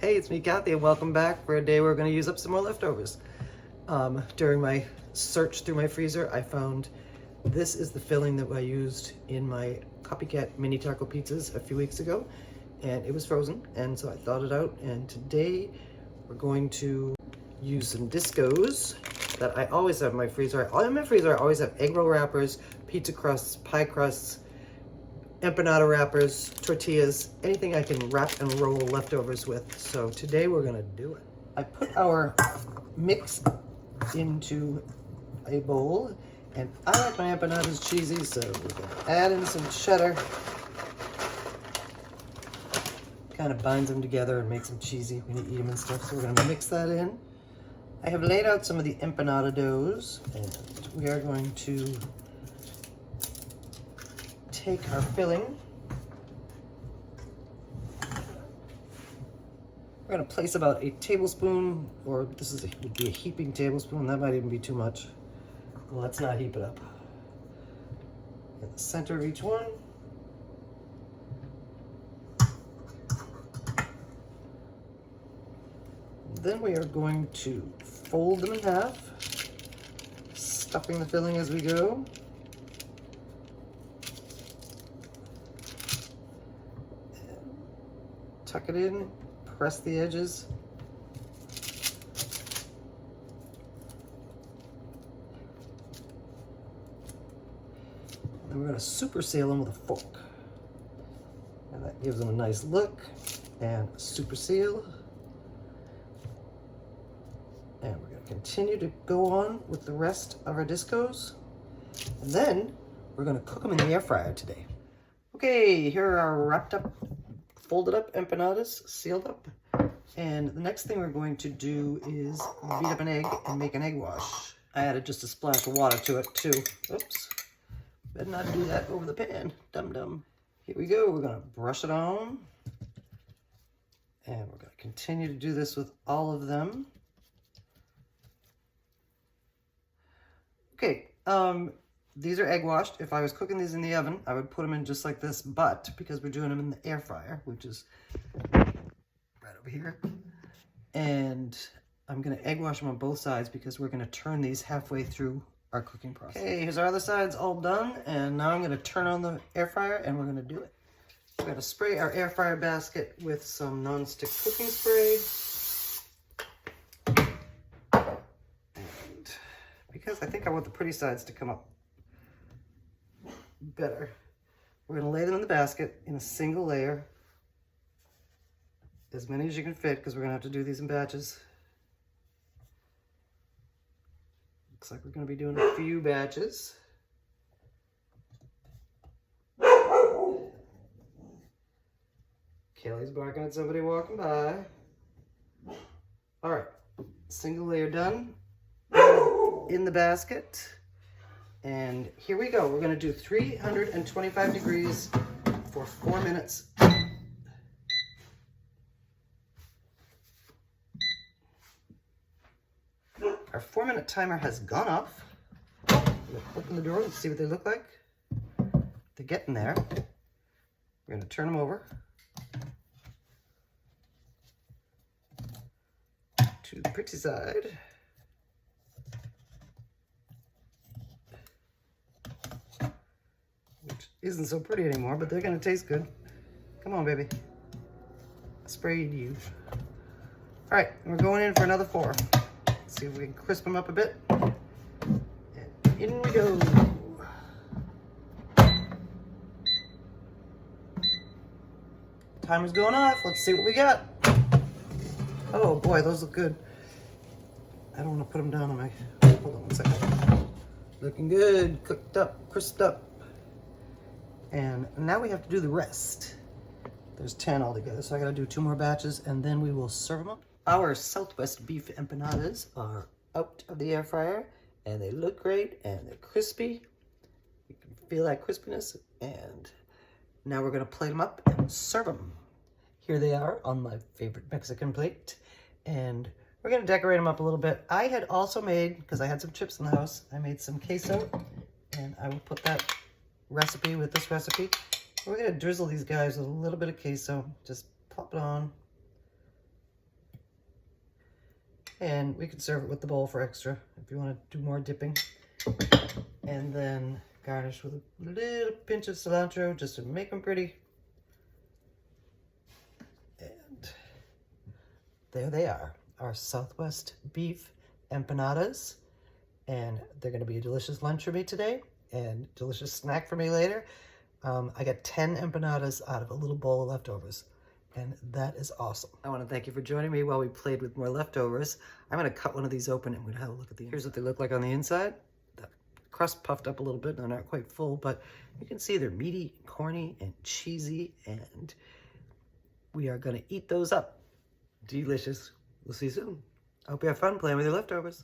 Hey, it's me, Kathy, and welcome back for a day we're going to use up some more leftovers. During my search through my freezer, I found this is the filling that I used in my Copycat mini taco pizzas a few weeks ago, and it was frozen, and so I thawed it out, and today we're going to use some discos that I always have in my freezer. In my freezer, I always have egg roll wrappers, pizza crusts, pie crusts, empanada wrappers, tortillas, anything I can wrap and roll leftovers with. So today we're gonna do it. I put our mix into a bowl, and I like my empanadas cheesy, so we're gonna add in some cheddar. Kind of binds them together and makes them cheesy when you eat them and stuff, so we're gonna mix that in. I have laid out some of the empanada doughs, and we are going to take our filling. We're going to place about a tablespoon, or this would be a heaping tablespoon. That might even be too much. Well, let's not heap it up. At the center of each one. Then we are going to fold them in half, stuffing the filling as we go. Tuck it in, press the edges. And we're going to super seal them with a fork. And that gives them a nice look. And super seal. And we're going to continue to go on with the rest of our discos. And then we're going to cook them in the air fryer today. Okay, here are our wrapped up, folded up empanadas, sealed up. And the next thing we're going to do is beat up an egg and make an egg wash. I added just a splash of water to it too. Oops. Better not do that over the pan. Dum-dum. Here we go. We're going to brush it on. And we're going to continue to do this with all of them. Okay. These are egg washed. If I was cooking these in the oven, I would put them in just like this, but because we're doing them in the air fryer, which is right over here, and I'm going to egg wash them on both sides because we're going to turn these halfway through our cooking process. Okay, here's our other sides all done, and now I'm going to turn on the air fryer and we're going to do it. We're going to spray our air fryer basket with some non-stick cooking spray. And because I think I want the pretty sides to come up better, we're going to lay them in the basket in a single layer, as many as you can fit, because we're going to have to do these in batches. Looks like we're going to be doing a few batches. Kelly's barking at somebody walking by. All right, single layer done in the basket. And here we go. We're going to do 325 degrees for 4 minutes. Our 4-minute timer has gone off. I'm going to open the door and see what they look like. They're getting there. We're going to turn them over to the pretty side. Which isn't so pretty anymore, but they're going to taste good. Come on, baby. Sprayed you. All right, we're going in for another 4. Let's see if we can crisp them up a bit. And in we go. Timer's going off. Let's see what we got. Oh boy, those look good. I don't want to put them down on my... Hold on one second. Looking good, cooked up, crisped up. And now we have to do the rest. There's 10 altogether, so I gotta do 2 more batches and then we will serve them up. Our Southwest beef empanadas are out of the air fryer and they look great and they're crispy. You can feel that crispiness, and now we're gonna plate them up and serve them. Here they are on my favorite Mexican plate, and we're gonna decorate them up a little bit. I had also made, because I had some chips in the house, I made some queso, and I will put that recipe with this recipe. We're gonna drizzle these guys with a little bit of queso, just plop it on. And we can serve it with the bowl for extra if you want to do more dipping. And then garnish with a little pinch of cilantro just to make them pretty. And there they are, our Southwest beef empanadas. And they're going to be a delicious lunch for me today and delicious snack for me later. I got 10 empanadas out of a little bowl of leftovers. And that is awesome. I want to thank you for joining me while we played with more leftovers. I'm going to cut one of these open and we're going to have a look at the. Here's what they look like on the inside. The crust puffed up a little bit. They're not quite full, but you can see they're meaty, corny, and cheesy. And we are going to eat those up. Delicious. We'll see you soon. I hope you have fun playing with your leftovers.